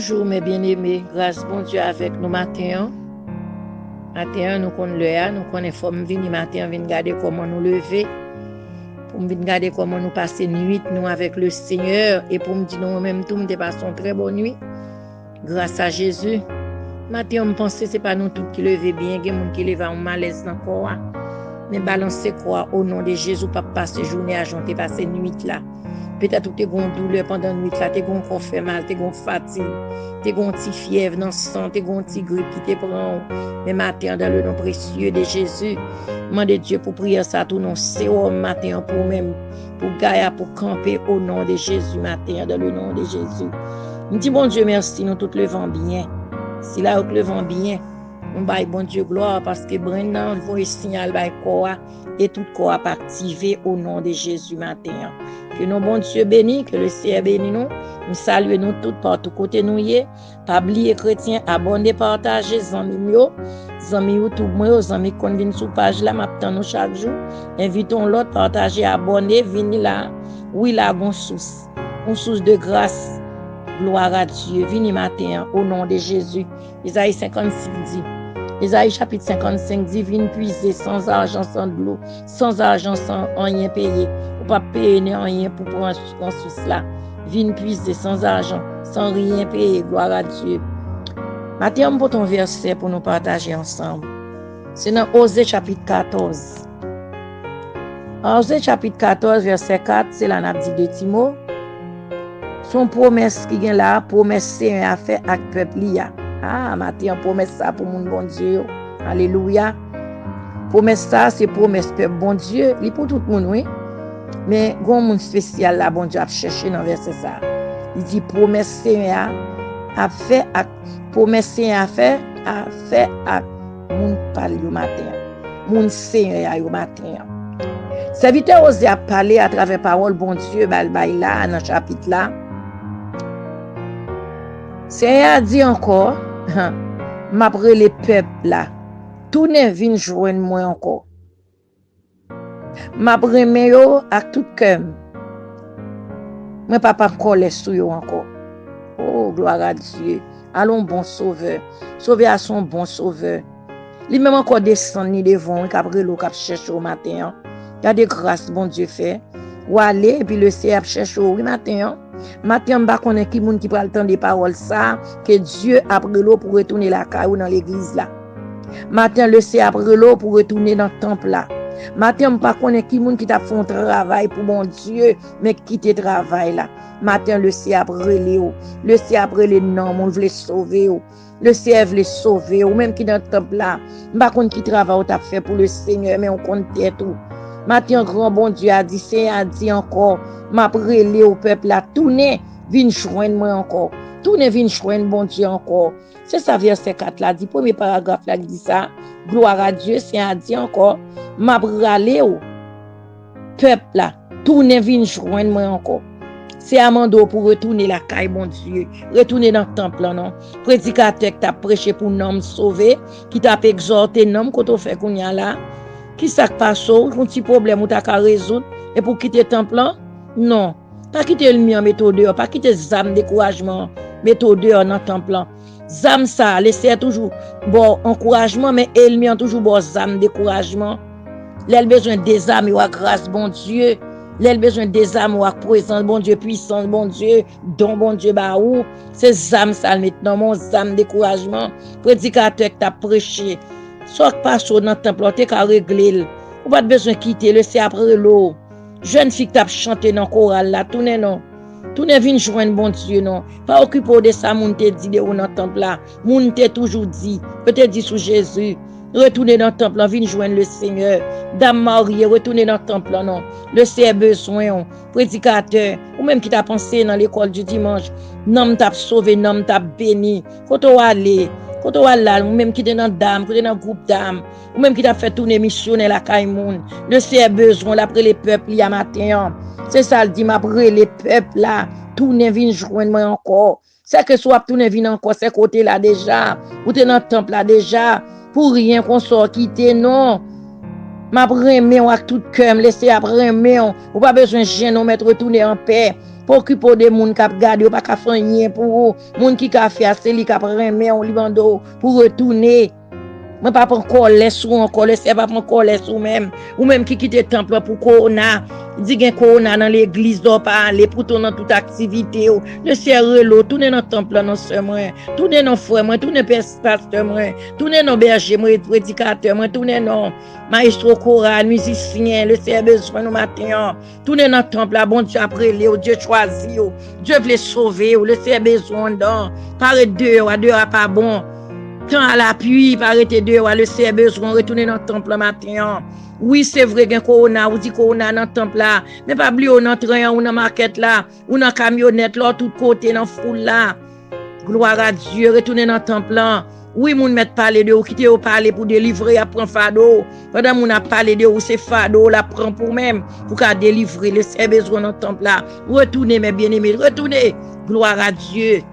Bonjour mes bien-aimés, grâce bon Dieu avec nous matin. Matin nous connaissons l'heure, nous connaissons venir matin, venir regarder comment nous lever, pour venir regarder comment nous passer nuit nous avec le Seigneur et pour me dire nous même tout nous passons très bonne nuit. Grâce à Jésus. Matin on pense c'est pas nous tous qui lever bien, il y a des gens qui lèvent en malaise dans corps. Mais balancer quoi au nom de Jésus pas passer journée à jonter passer nuit là. Peut-être que tu as une douleur pendant la nuit, tu as un corps fait mal, tu as une fatigue, tu as une petite fièvre dans le sang, tu as une petite grippe qui te prend. Mais matin, dans le nom précieux de Jésus, demande Dieu pour prier ça, tout non, c'est au matin pour même, pour Gaïa, pour camper au nom de Jésus, matin, dans le nom de Jésus. Je dis, bon Dieu, merci, nous tous levons bien. Si là, nous levons bien, on baille bon Dieu gloire parce que Brennan voit un signal by corps et tout corps activé au nom de Jésus matin. Que nos bon Dieu béni, que le Seigneur béni nous. Nous saluons nous tous partout côté nous y. Pas oublier chrétien, abonner, partager, amis yo YouTube moi, amis qu'on vient sur page là, m'attend nous chaque jour. Invitons l'autre partager, abonner, venir là. Oui là une source de grâce. Gloire à Dieu. Venez matin au nom de Jésus. Isaïe 56 dit. Isaïe chapitre 55 dit, viens puiser sans argent, sans de l'eau, sans argent, sans rien payer. Ou pas payer rien pour prendre en source là. Viens puiser sans argent, sans rien payer. Gloire à Dieu. Maintenant, on peut un verset pour nous partager ensemble. C'est dans Osée chapitre 14. Osée chapitre 14, verset 4, c'est là qu'on dit de Timo. Son promesse qui est là, promesse c'est un affaire avec le peuple. Ah, matin, promesse ça pour mon bon Dieu. Alléluia. Promesse ça, c'est promesse peuple bon Dieu. Il pour tout le monde, oui. Mais, il y a un monde spécial là, bon Dieu a cherché dans verset ça. Il dit, promesse c'est un affaire avec, promesse c'est un affaire avec mon parle au matin. Mon Seigneur au matin. Serviteur osé a parlé à travers parole bon Dieu, là, dans le chapitre là. Seigneur a dit encore, m'après les peuples là, tout ne vient joindre moi encore. M'après yo avec tout cœur. Moi papa encore les sous yo encore. Oh gloire à Dieu. Allons bon sauveur. Sauveur à son bon sauveur. Lui même encore descend ni devant qu'après l'eau qu'a chercher au matin. Il y a des grâces bon Dieu fait. Ou aller et puis le Seigneur cherche au matin. Matin m'pa connait qui moun qui pral tande des paroles ça que Dieu après l'eau pour retourner la caille dans l'église là. Matin le Seigneur après l'eau pour retourner dans le temple là. Matin m'pa connait qui moun qui t'a fait un travail pour mon Dieu mais quitter travail là. Matin le Seigneur après l'eau. Le Seigneur après les non moun veut sauver ou. Le Seigneur veut sauver ou même qui dans le temple là. M'pa connait qui travail ou t'a fait pour le Seigneur mais on compte tout. Matin grand bon Dieu a dit, Seigneur a dit encore, m'a prélé au peuple là, tourner, vinn joindre moi encore. Tourner, vinn joindre bon Dieu encore. C'est ça verset 4 là, dit, premier paragraphe là qui dit ça. Gloire à Dieu, Seigneur a dit encore, m'a prélé au peuple là, tourner, vinn joindre moi encore. C'est amando pour retourner la caille, bon Dieu. Retourner dans le temple, non. Prédicateur qui t'a prêché pour nous sauver, qui t'a exhorté nous, quand on fait qu'on y a là. Qui ça passe un petit problème ou t'as qu'à résoudre et pour quitter le temple non pas quitter le mien méthode pas quitter zam découragement méthode dans le temple zam ça laisser toujours bon encouragement mais elle mien toujours bon zam découragement l'elle besoin des âmes ou grâce bon Dieu l'elle besoin des âmes ou présence bon Dieu puissance bon Dieu don bon Dieu ba ou c'est zam ça maintenant mon zam découragement prédicateur qui t'a prêché soit passe dans le temple, tu as réglé. Ou pas besoin de quitter le c'est après l'eau. Jeune fille qui t'a chanté dans le choral là, tourne non. Tourne vient joindre bon Dieu non. Pas occupé de ça, moun te dit dans le temple là. Moun te toujours dit, peut-être dit sous Jésus. Retournez dans le temple, viens joindre le Seigneur. Dame Marie, retournez dans le temple non. Le Seigneur besoin, prédicateur, ou même qui t'a pensé dans l'école du dimanche. Non t'a sauvé, non t'a béni. Quand on aller quand on là, ou même qui est dans dame, qui est dans groupe dame, ou même qui t'a fait tourner missionnaire la Kaimoun, le Seigneur besoin d'après les peuples il y a matin. C'est ça le dit après les peuples là, tourner vinn joindre moi encore. C'est que soit tourner vinn encore c'est côté là déjà, ou t'es dans le temple là déjà, pour rien qu'on soit quitter non. M'a remé avec tout cœur, me laisser après remé, ou pas besoin de gêner, mettre retourner en paix. pour occuper des moun k'ap gade pas ka faire rien pour moun qui ka fait c'est li k'ap remet on li bando pour retourner. Moi pas prendre colère sur encore c'est pas prendre colère sur même ou même qui quitte temple pour corona dit gen corona dans l'église doit pas aller pour tourner toute activité le sérieux l'eau tourner dans temple non seulement tourner dans frère moi tourner pasteur moi tourner dans berger moi prédicateur moi tourner dans maestro choral musicien le sérieux besoin nous matin tourner dans temple bon Dieu après le Dieu choisi Dieu veut sauver le sérieux besoin dans paraît dehors pas bon. Quand à l'appui, arrêter dehors, le sérieux besoin retourner dans le temple le matin. Oui, c'est vrai qu'il y a corona, ou dit corona dans le temple là. Mais pas oublier on entre ou dans la market là, ou dans la camionnette là, tout côté dans la foule là. Gloire à Dieu, retourner dans le temple là. Oui, moun met parler de ou, quitter ou parler pour délivrer, apprendre fado. Pendant moun a parlé de ou, c'est fado, la prend pour même, pour qu'à délivrer le sérieux besoin dans le temple là. Retournez mes bien-aimés, retournez. Gloire à Dieu.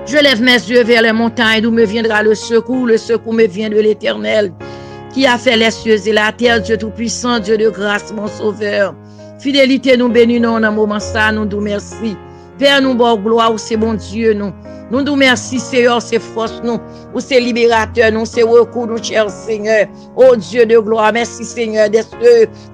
Je lève mes yeux vers les montagnes d'où me viendra le secours me vient de l'Éternel, qui a fait les cieux et la terre, Dieu tout-puissant, Dieu de grâce, mon sauveur. Fidélité, nous bénissons dans un moment ça, nous nous merci. Père, nous bon gloire, ou c'est bon Dieu, nous. Nous nous merci, Seigneur, c'est force, nous. Ou c'est libérateur, nous, c'est recours, nous, cher Seigneur. Oh Dieu de gloire, merci Seigneur, d'être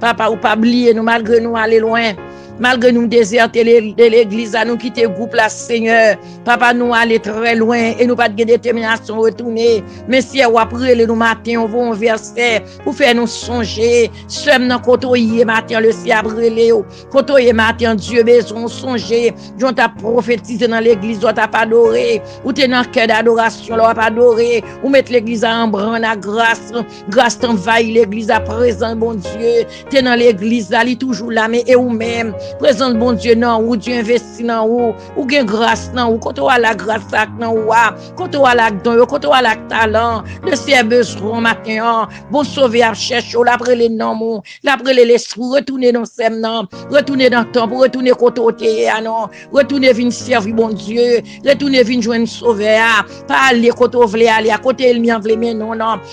papa, ou pas oublier, nous, malgré nous, aller loin. Malgré nous déserter de l'église, à nous quitter le groupe là, Seigneur. Papa, nous aller très loin et nous pas de détermination retourner. Mais si on après le matin, on va en verset pour faire nous songer. Sommes dans côté matin, le ciel brûlé. Côté matin, Dieu besoin songer. Dieu t'a prophétisé dans l'église, on t'a pas adoré. Ou t'es dans cœur d'adoration, on pas adoré. Ou mettre l'église en branle à grâce. Grâce t'envahit l'église à présent, bon Dieu. T'es dans l'église là, il toujours là, mais et ou même. Présente bon Dieu non ou Dieu investi dans ou gen grâce non ou quand on a la grâce non ou quand on a la don quand on a la talent le c'est besoin matin bon sauver à chercher l'après les noms l'après les l'esprit retourner dans sem non retourner dans temps pour retourner côté non retourner venir servir bon Dieu retourner venir joindre sauveur pas aller côté vle aller à côté il m'en vle mais non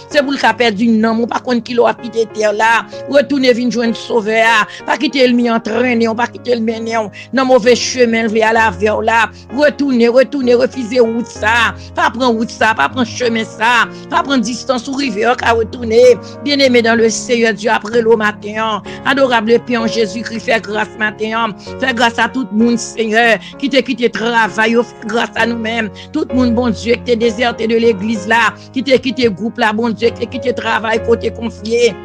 c'est pour le cas perdu non pas contre kilo à quitter terre là retourner venir joindre sauveur pas quitter il m'y entraîner pas quitter le mener dans mauvais chemin à la vers là retourner refuser route ça pas prendre route ça pas prendre chemin ça pas prendre distance ou rivière qu'à retourner bien-aimé dans le Seigneur Dieu après le matin adorable Père Jésus-Christ fait grâce matin fait grâce à tout le monde Seigneur qui te quitté travail fait grâce à nous-mêmes tout le monde bon Dieu qui t'est déserté de l'église là qui t'est quitté groupe là bon Dieu qui quitté travail côté confié.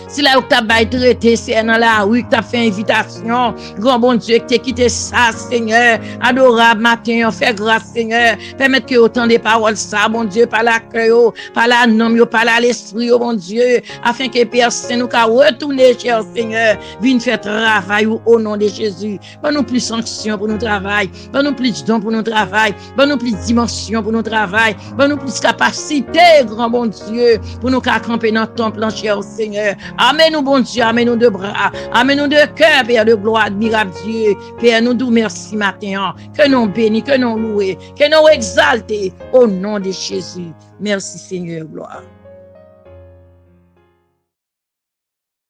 Si là où tu as traité, c'est dans la rue que tu as fait invitation. Grand bon Dieu, que tu as quitté ça, Seigneur. Adorable matin, fais grâce, Seigneur. Permettre que autant de paroles, ça, bon Dieu, par la cœur, par la nom, par l'esprit, bon Dieu, afin que personne nous puisse retourner, cher Seigneur, vienne faire travail au nom de Jésus. Donne-nous plus sanction pour nos travail. Donne-nous plus dons pour nos travail. Donne-nous plus dimension pour nos travail. Donne-nous plus capacité, grand bon Dieu, pour nous camper dans ton plan, cher Seigneur. Amen, nous, bon Dieu, amen, nous de bras, amen, nous de cœur, Père de gloire, admirable Dieu. Père, nous nous merci matin, que nous bénis, que nous louons, que nous exaltés au nom de Jésus. Merci, Seigneur, gloire.